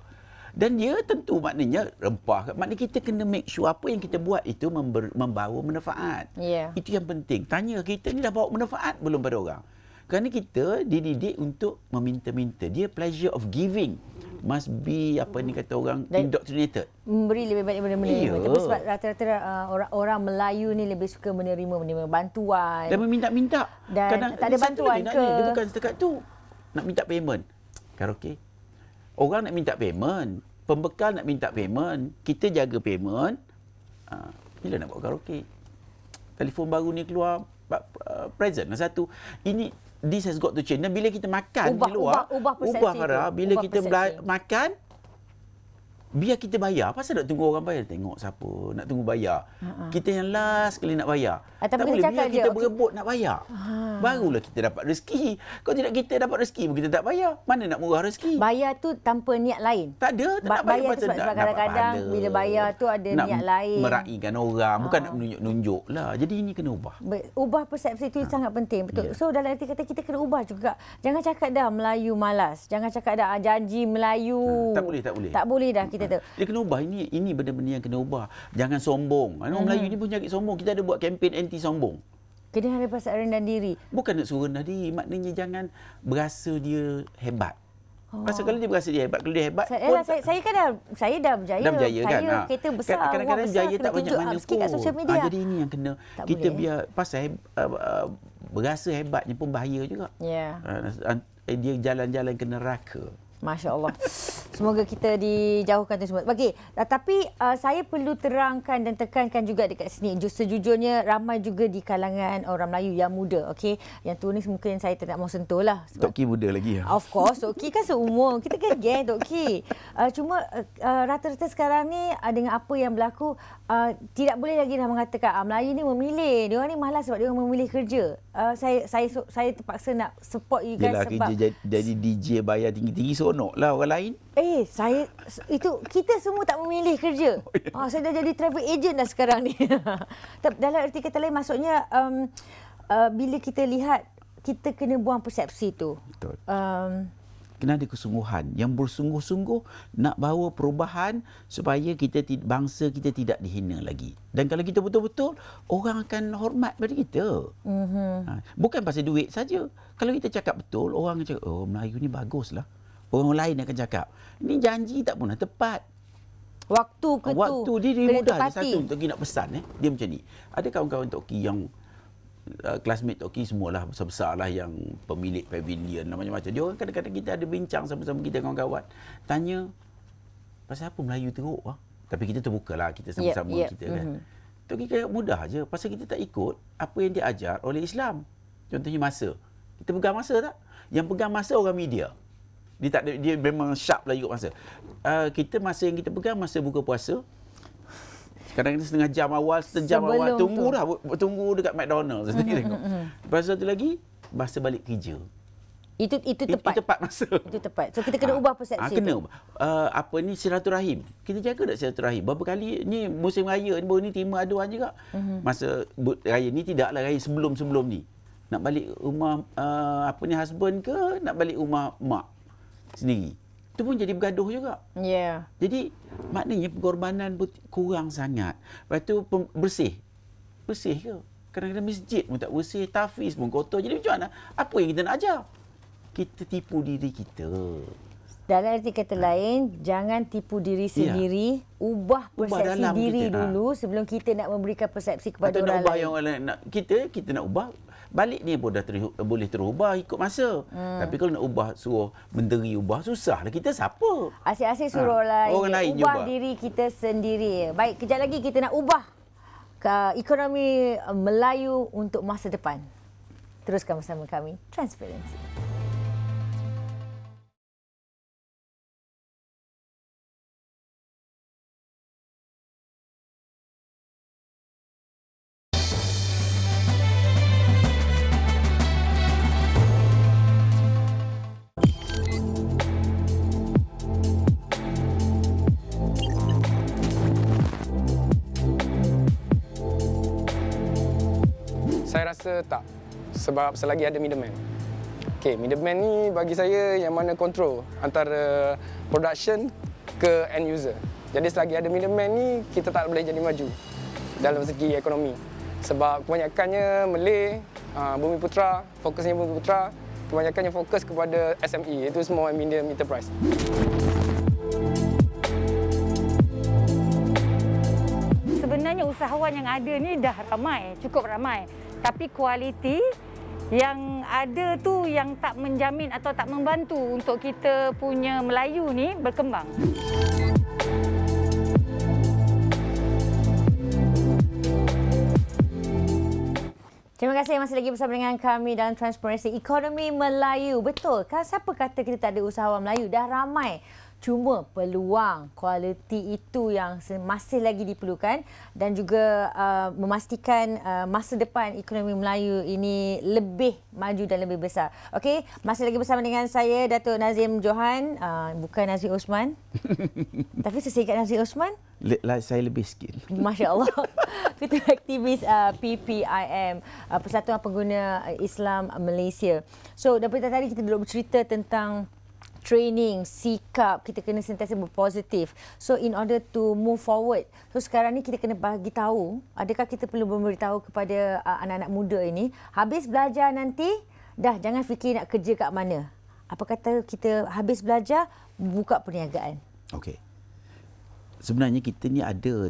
[SPEAKER 4] Dan dia tentu maknanya rempah. Maknanya kita kena make sure apa yang kita buat itu membawa manfaat.
[SPEAKER 1] Yeah.
[SPEAKER 4] Itu yang penting. Tanya kita ni dah bawa manfaat belum pada orang. Kerana kita dididik untuk meminta-minta. Dia pleasure of giving must be kata orang indoctrinated.
[SPEAKER 1] Memberi lebih banyak benda-benda. Tapi sebab rata-rata orang Melayu ni lebih suka menerima bantuan.
[SPEAKER 4] Dan meminta-minta.
[SPEAKER 1] Dan kadang tak ada bantuan ke.
[SPEAKER 4] Dia bukan setakat tu. Nak minta payment. Karaoke. Orang nak minta payment. Pembekal nak minta payment. Kita jaga payment. Bila nak buat karaoke? Telefon baru ni keluar. Present lah satu. This has got to change. Dan bila kita makan di luar, ubah cara. Bila kita makan, Biar kita bayar. Pasal nak tunggu orang bayar? Tengok siapa nak tunggu bayar. Kita yang last kali nak bayar.
[SPEAKER 1] Tapi
[SPEAKER 4] tak boleh
[SPEAKER 1] cakap
[SPEAKER 4] biar kita berebut nak bayar. Barulah kita dapat rezeki. Kalau tidak kita dapat rezeki pun kita tak bayar. Mana nak murah rezeki?
[SPEAKER 1] Bayar tu tanpa niat lain.
[SPEAKER 4] Tak ada. Tak nak bayar
[SPEAKER 1] tu sebab kadang-kadang bila bayar tu ada
[SPEAKER 4] nak
[SPEAKER 1] niat lain.
[SPEAKER 4] Meraihkan orang. Bukan nak menunjuk-nunjuk lah. Jadi ini kena ubah.
[SPEAKER 1] Ubah persepsi itu sangat penting. Betul. So dalam arti kata kita kena ubah juga. Jangan cakap dah Melayu malas. Jangan cakap dah janji Melayu.
[SPEAKER 4] Tak boleh.
[SPEAKER 1] Tak boleh dah kita tu.
[SPEAKER 4] Dia kena ubah. Ini benda-benda yang kena ubah. Jangan sombong. Orang Melayu ni pun penyakit sombong. Kita ada buat kempen anti sombong.
[SPEAKER 1] Kena ada perasaan rendah diri.
[SPEAKER 4] Bukan nak suruh rendah diri. Maknanya jangan berasa dia hebat. Pasal kalau dia berasa dia hebat, kalau dia hebat...
[SPEAKER 1] Saya kan dah berjaya.
[SPEAKER 4] Dah berjaya kan?
[SPEAKER 1] Saya kereta besar,
[SPEAKER 4] kadang-kadang berjaya tak banyak mana
[SPEAKER 1] sikit kat sosial media.
[SPEAKER 4] Jadi ini yang kena. Tak kita boleh. Biar pasal berasa hebatnya pun bahaya juga.
[SPEAKER 1] Ya.
[SPEAKER 4] Dia jalan-jalan ke neraka.
[SPEAKER 1] Masya Allah. Semoga kita dijauhkan tu semua. Okey, tapi saya perlu terangkan dan tekankan juga dekat sini. Sejujurnya ramai juga di kalangan orang Melayu yang muda. Okey, yang tu ni mungkin saya tak nak mau sentuh lah.
[SPEAKER 4] Tok Ki muda lagi.
[SPEAKER 1] Of course, Tok Ki kan seumur. Kita kan geng Tok Ki. Cuma rata-rata sekarang ni dengan apa yang berlaku, tidak boleh lagi dah mengatakan Melayu ni memilih. Diorang ni malas sebab diorang memilih kerja. Saya terpaksa nak support you guys.
[SPEAKER 4] Yelah,
[SPEAKER 1] sebab
[SPEAKER 4] kerja jadi DJ bayar tinggi-tinggi seronok lah orang lain.
[SPEAKER 1] Kita semua tak memilih kerja. Saya dah jadi travel agent dah sekarang ni. Dalam arti kata lain maksudnya bila kita lihat, kita kena buang persepsi tu.
[SPEAKER 4] Betul. Kena ada kesungguhan yang bersungguh-sungguh nak bawa perubahan supaya bangsa kita tidak dihina lagi. Dan kalau kita betul-betul, orang akan hormat pada kita. Bukan pasal duit saja. Kalau kita cakap betul, orang akan cakap, oh Melayu ni baguslah. Orang lain akan cakap, ini janji tak pernah tepat.
[SPEAKER 1] Waktu
[SPEAKER 4] dia mudah je. Satu Tok Ki nak pesan. Dia macam ni. Ada kawan-kawan Tok Ki yang classmate Tok Ki semualah besar-besar lah, yang pemilik pavilion dan macam-macam. Dia orang kadang-kadang kita ada bincang sama-sama kita kawan-kawan. Tanya, pasal apa Melayu teruk lah? Tapi kita terbuka lah, kita sama-sama kita kan. Tok Ki kata mudah je. Pasal kita tak ikut apa yang diajar oleh Islam. Contohnya masa. Kita pegang masa tak? Yang pegang masa orang media. Dia memang sharp lah ikut masa. Masa yang kita pegang masa buka puasa. Kadang-kadang setengah jam awal, setengah jam awal. Tunggu dekat McDonald's. Lepas tu lagi, masa balik kerja.
[SPEAKER 1] Itu tepat.
[SPEAKER 4] Itu tepat masa.
[SPEAKER 1] Itu tepat. So kita kena ubah persepsi
[SPEAKER 4] kena. Silaturahim. Kita jaga tak silaturahim? Berapa kali ni musim raya ni baru ni terima aduan juga. Masa raya ni tidaklah raya sebelum-sebelum ni. Nak balik rumah husband ke nak balik rumah mak sendiri. Itu pun jadi bergaduh juga.
[SPEAKER 1] Ya.
[SPEAKER 4] Jadi maknanya pengorbanan kurang sangat. Lepas tu bersih. Bersih ke? Kadang-kadang masjid pun tak bersih, tahfiz pun kotor. Jadi macam mana? Apa yang kita nak ajar? Kita tipu diri kita.
[SPEAKER 1] Dalam arti kata lain, jangan tipu diri sendiri. Ubah persepsi diri dulu sebelum kita nak memberikan persepsi kepada orang lain.
[SPEAKER 4] Yang orang lain nak, kita nak ubah. Balik ni pun dah boleh terubah ikut masa. Tapi kalau nak ubah, suruh menteri ubah, susah lah. Kita siapa?
[SPEAKER 1] Asyik-asyik suruh orang lain ubah juga. Diri kita sendiri. Baik, kejap lagi kita nak ubah ekonomi Melayu untuk masa depan. Teruskan bersama kami, Transparency.
[SPEAKER 9] Saya rasa tak. Sebab selagi ada middleman. Okey, middleman ni bagi saya yang mana kontrol antara production ke end user. Jadi selagi ada middleman ni, kita tak boleh jadi maju dalam segi ekonomi. Sebab kebanyakannya Malay, Bumiputra, fokusnya Bumiputra, kebanyakannya fokus kepada SME, iaitu small and medium enterprise.
[SPEAKER 10] Sebenarnya usahawan yang ada ni dah ramai, cukup ramai. Tapi kualiti yang ada tu yang tak menjamin atau tak membantu untuk kita punya Melayu ni berkembang.
[SPEAKER 1] Terima kasih masih lagi bersama dengan kami dalam Transparency Ekonomi Melayu. Betul, siapa kata kita tak ada usahawan Melayu? Dah ramai. Cuma peluang kualiti itu yang masih lagi diperlukan dan juga memastikan masa depan ekonomi Melayu ini lebih maju dan lebih besar. Okey, masih lagi bersama dengan saya Datuk Nazim Johan, bukan Nazim Osman. Tapi saya ingat Nazim Osman.
[SPEAKER 4] Saya lebih sikit.
[SPEAKER 1] Masya Allah. Ketua aktivis PPIM, Persatuan Pengguna Islam Malaysia. So daripada tadi kita duduk bercerita tentang training, sikap, kita kena sentiasa berpositif. So in order to move forward, so sekarang ni kita kena bagi tahu, adakah kita perlu memberitahu kepada anak-anak muda ini, habis belajar nanti, dah jangan fikir nak kerja kat mana. Apa kata kita habis belajar, buka perniagaan.
[SPEAKER 4] Okey. Sebenarnya kita ni ada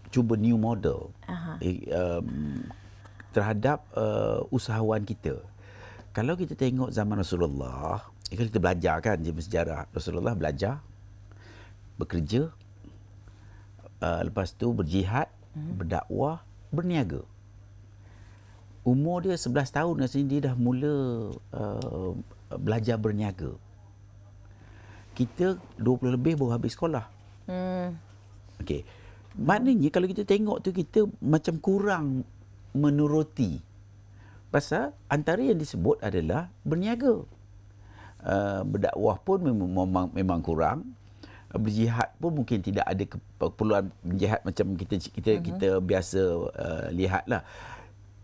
[SPEAKER 4] cuba new model terhadap usahawan kita. Kalau kita tengok zaman Rasulullah, kalau kita belajar kan sejarah, Rasulullah belajar, bekerja, lepas tu berjihad, berdakwah, berniaga. Umur dia 11 tahun rasanya dia dah mula belajar berniaga. Kita 20 lebih baru habis sekolah. Okey. Maknanya kalau kita tengok tu kita macam kurang menuruti. Pasal antara yang disebut adalah berniaga. Berdakwah pun memang kurang. Berjihad pun mungkin tidak ada keperluan berjihad macam kita biasa lihatlah.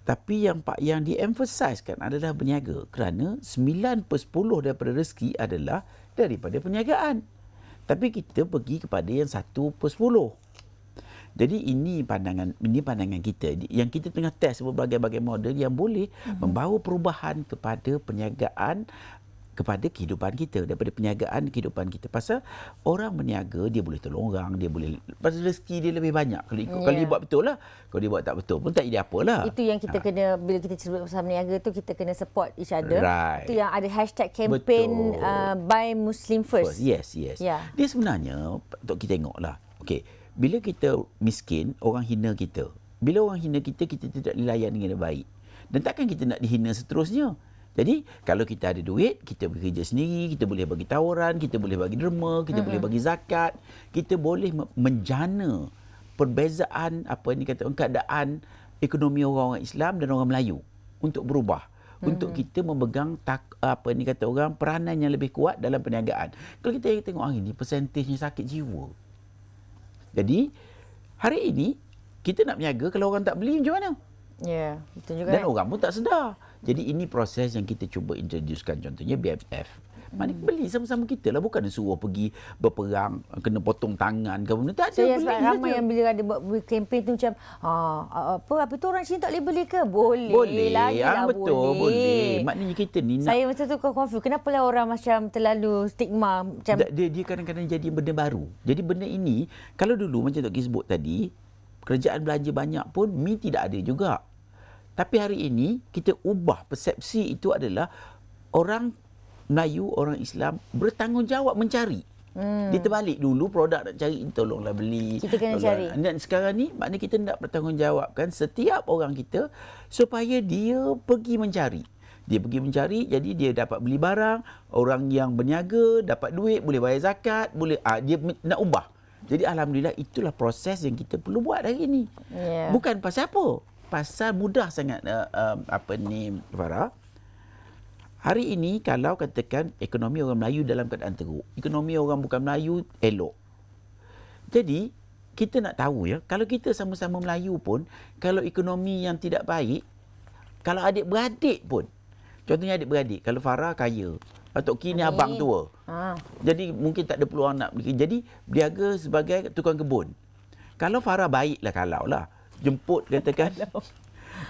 [SPEAKER 4] Tapi yang di-emphasizekan adalah berniaga kerana 9/10 daripada rezeki adalah daripada perniagaan. Tapi kita pergi kepada yang 1/10. Jadi ini pandangan kita yang kita tengah test berbagai-bagai model yang boleh membawa perubahan kepada perniagaan, kepada kehidupan kita, daripada perniagaan kehidupan kita. Pasal orang berniaga dia boleh tolong orang, dia boleh pasal rezeki dia lebih banyak kalau dia buat betul lah. Kalau dia buat tak betul pun tak jadi apalah.
[SPEAKER 1] Itu yang kita kena, bila kita sebut pasal berniaga tu kita kena support each other.
[SPEAKER 4] Right.
[SPEAKER 1] Itu yang ada hashtag campaign Buy Muslim First.
[SPEAKER 4] Yes. Yeah. Dia sebenarnya untuk kita tengoklah. Okey, bila kita miskin, orang hina kita. Bila orang hina kita, kita tidak dilayan dengan baik. Dan takkan kita nak dihina seterusnya. Jadi, kalau kita ada duit, kita bekerja sendiri, kita boleh bagi tawaran, kita boleh bagi derma, kita boleh bagi zakat, kita boleh menjana perbezaan keadaan ekonomi orang Islam dan orang Melayu untuk berubah. Untuk kita memegang peranan yang lebih kuat dalam perniagaan. Kalau kita tengok hari ini, persentasenya sakit jiwa. Jadi, hari ini, kita nak berniaga, kalau orang tak beli, macam mana?
[SPEAKER 1] Ya, betul juga.
[SPEAKER 4] Dan orang pun tak sedar. Jadi ini proses yang kita cuba introducekan, contohnya BFF. Maknanya beli sama-sama kita lah, bukan suruh pergi berperang, kena potong tangan ke benda. Tak ada, beli
[SPEAKER 1] ramai yang bila ada buat kempen tu macam apa tu orang Cina tak boleh beli ke? Boleh lagi lah,
[SPEAKER 4] betul, boleh. Maknanya kita ni
[SPEAKER 1] saya masa tu confuse, kenapa lah orang macam terlalu stigma macam
[SPEAKER 4] dia kadang-kadang jadi benda baru. Jadi benda ini kalau dulu macam Tok Ki sebut tadi, kerajaan belanja banyak pun mi tidak ada juga. Tapi hari ini kita ubah persepsi itu adalah orang Melayu, orang Islam bertanggungjawab mencari. Dia terbalik, dulu produk nak cari, tolonglah beli.
[SPEAKER 1] Kita kena cari.
[SPEAKER 4] Dan sekarang ni maknanya kita nak bertanggungjawabkan setiap orang kita supaya dia pergi mencari. Dia pergi mencari, jadi dia dapat beli barang, orang yang berniaga dapat duit, boleh bayar zakat, boleh dia nak ubah. Jadi alhamdulillah itulah proses yang kita perlu buat hari ini.
[SPEAKER 1] Yeah.
[SPEAKER 4] Bukan pasal apa? Pasal mudah sangat Farah. Hari ini kalau katakan ekonomi orang Melayu dalam keadaan teruk, ekonomi orang bukan Melayu elok. Jadi kita nak tahu ya, kalau kita sama-sama Melayu pun, kalau ekonomi yang tidak baik, kalau adik-beradik pun, contohnya adik-beradik, kalau Farah kaya, Tok Ki ni abang tua. Jadi mungkin tak ada peluang nak beli. Jadi berniaga sebagai tukang kebun. Kalau Farah baiklah, kalau lah jemput katakan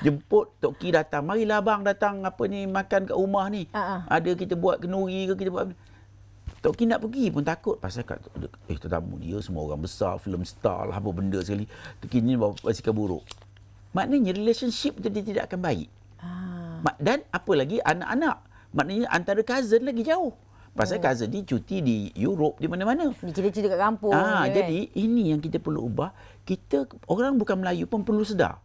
[SPEAKER 4] jemput Tok Ki datang, marilah abang datang makan kat rumah ni. Ada kita buat kenduri ke, kita buat Tok Ki nak pergi pun takut pasal tetamu dia semua orang besar, film star lah, apa benda sekali. Tok Ki ni bawa basikal buruk. Maknanya relationship tu dia tidak akan baik. Dan apa lagi anak-anak. Maknanya antara cousin lagi jauh. Pasal cousin ni cuti di Europe, di mana-mana.
[SPEAKER 1] Kita cuti kat kampung.
[SPEAKER 4] Jadi ini yang kita perlu ubah. Kita orang bukan Melayu pun perlu sedar.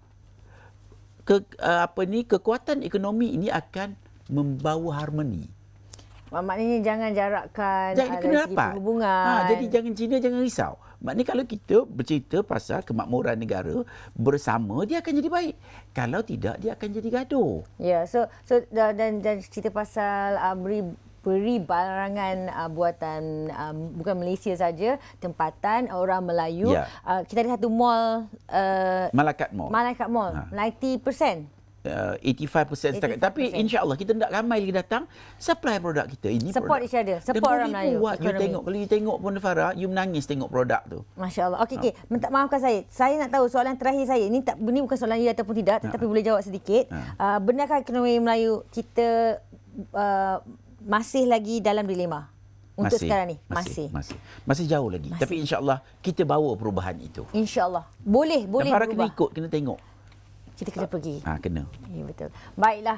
[SPEAKER 4] Kekuatan ekonomi ini akan membawa harmoni.
[SPEAKER 1] Maknanya jangan jarakkan
[SPEAKER 4] Jangan
[SPEAKER 1] dari
[SPEAKER 4] kena
[SPEAKER 1] segi
[SPEAKER 4] rapat.
[SPEAKER 1] perhubungan.
[SPEAKER 4] Jadi jangan Cina jangan risau. Maknanya kalau kita bercerita pasal kemakmuran negara bersama, dia akan jadi baik. Kalau tidak, dia akan jadi gaduh.
[SPEAKER 1] Ya, dan cerita pasal beri barangan buatan bukan Malaysia saja, tempatan orang Melayu.
[SPEAKER 4] Ya.
[SPEAKER 1] Kita ada satu mall
[SPEAKER 4] Malakat Mall.
[SPEAKER 1] Malakat Mall, 90%.
[SPEAKER 4] 85% setakat. Tapi insya-Allah kita nak ramai lagi datang supply produk kita. Ini
[SPEAKER 1] support
[SPEAKER 4] produk.
[SPEAKER 1] each other, support orang Melayu.
[SPEAKER 4] You tengok, kalau you tengok pun Farah, you menangis tengok produk tu.
[SPEAKER 1] Masya-Allah. Okey, minta maafkan saya. Saya nak tahu soalan terakhir saya. Ini bukan soalan ya ataupun tidak, tetapi boleh jawab sedikit. Benarkah ekonomi Melayu kita masih lagi dalam dilema? Untuk sekarang ni
[SPEAKER 4] masih jauh lagi. Tapi insya-Allah kita bawa perubahan itu.
[SPEAKER 1] Insya-Allah. Boleh
[SPEAKER 4] Farah
[SPEAKER 1] berubah.
[SPEAKER 4] kena ikut, kena tengok.
[SPEAKER 1] Kita kena pergi.
[SPEAKER 4] Kena.
[SPEAKER 1] Ya, betul. Baiklah.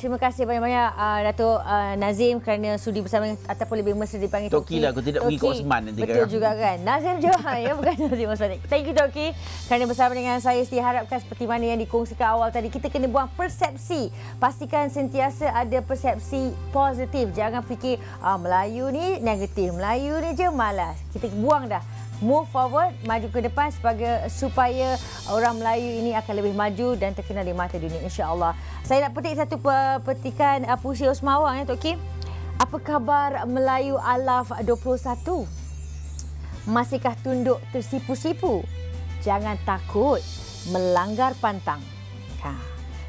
[SPEAKER 1] Terima kasih banyak-banyak Dato' Nazim kerana sudi bersama ataupun lebih mesra dipanggil
[SPEAKER 4] Toki lah. Aku tidak pergi ke Osman nanti.
[SPEAKER 1] Betul juga kan. Nazim Johan ya, bukan Nazim Osman. Thank you Toki kerana bersama dengan saya. Setia harapkan seperti mana yang dikongsikan awal tadi, kita kena buang persepsi. Pastikan sentiasa ada persepsi positif. Jangan fikir Melayu ni negatif, Melayu ni je malas. Kita buang dah. Move forward, maju ke depan supaya orang Melayu ini akan lebih maju dan terkenal di mata dunia, insya-Allah. Saya nak petik satu petikan Puisi Osmawang ya Tok Kim. Apa khabar Melayu Alaf 21? Masihkah tunduk tersipu-sipu? Jangan takut melanggar pantang.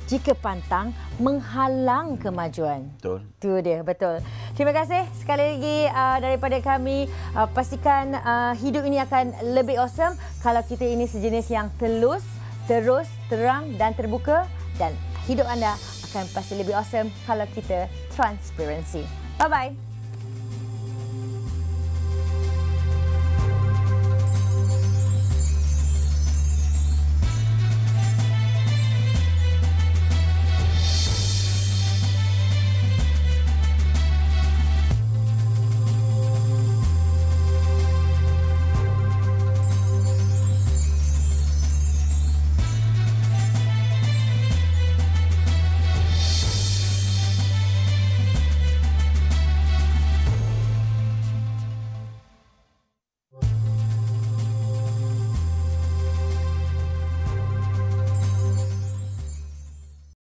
[SPEAKER 1] Jika pantang menghalang kemajuan.
[SPEAKER 4] Betul.
[SPEAKER 1] Itu dia, betul. Terima kasih sekali lagi daripada kami. Pastikan hidup ini akan lebih awesome kalau kita ini sejenis yang terus, terang dan terbuka. Dan hidup anda akan pasti lebih awesome kalau kita transparansi. Bye-bye.